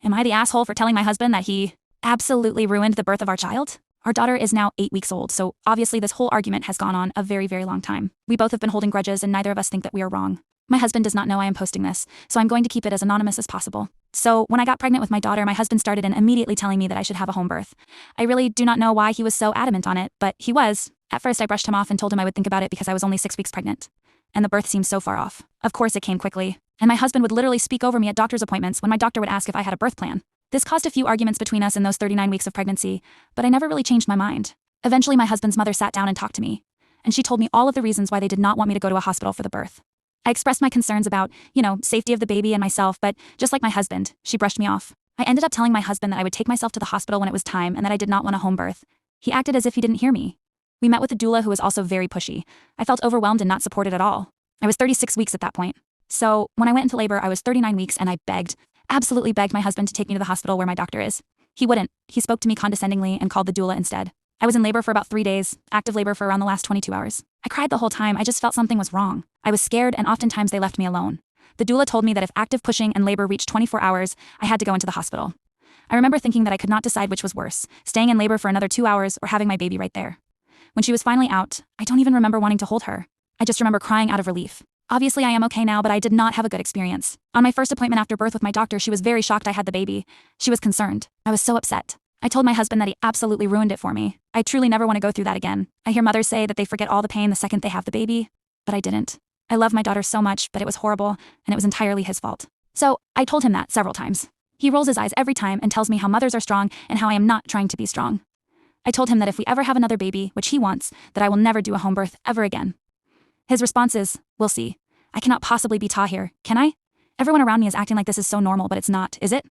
Am I the asshole for telling my husband that he absolutely ruined the birth of our child? Our daughter is now 8 weeks old, so obviously this whole argument has gone on a very, very long time. We both have been holding grudges and neither of us think that we are wrong. My husband does not know I am posting this, so I'm going to keep it as anonymous as possible. So when I got pregnant with my daughter, my husband started in immediately telling me that I should have a home birth. I really do not know why he was so adamant on it, but he was. At first I brushed him off and told him I would think about it because I was only 6 weeks pregnant. And the birth seemed so far off. Of course it came quickly. And my husband would literally speak over me at doctor's appointments when my doctor would ask if I had a birth plan. This caused a few arguments between us in those 39 weeks of pregnancy, but I never really changed my mind. Eventually my husband's mother sat down and talked to me, and she told me all of the reasons why they did not want me to go to a hospital for the birth. I expressed my concerns about, safety of the baby and myself, but just like my husband, she brushed me off. I ended up telling my husband that I would take myself to the hospital when it was time and that I did not want a home birth. He acted as if he didn't hear me. We met with a doula who was also very pushy. I felt overwhelmed and not supported at all. I was 36 weeks at that point. So when I went into labor, I was 39 weeks and I absolutely begged my husband to take me to the hospital where my doctor is. He wouldn't. He spoke to me condescendingly and called the doula instead. I was in labor for about 3 days, active labor for around the last 22 hours. I cried the whole time. I just felt something was wrong. I was scared and oftentimes they left me alone. The doula told me that if active pushing and labor reached 24 hours, I had to go into the hospital. I remember thinking that I could not decide which was worse, staying in labor for another 2 hours or having my baby right there. When she was finally out, I don't even remember wanting to hold her. I just remember crying out of relief. Obviously I am okay now, but I did not have a good experience. On my first appointment after birth with my doctor, she was very shocked I had the baby. She was concerned. I was so upset. I told my husband that he absolutely ruined it for me. I truly never want to go through that again. I hear mothers say that they forget all the pain the second they have the baby, but I didn't. I love my daughter so much, but it was horrible, and it was entirely his fault. So I told him that several times. He rolls his eyes every time and tells me how mothers are strong and how I am not trying to be strong. I told him that if we ever have another baby, which he wants, that I will never do a home birth ever again. His response is, "We'll see. I cannot possibly be AITAH here, can I? Everyone around me is acting like this is so normal, but it's not, is it?"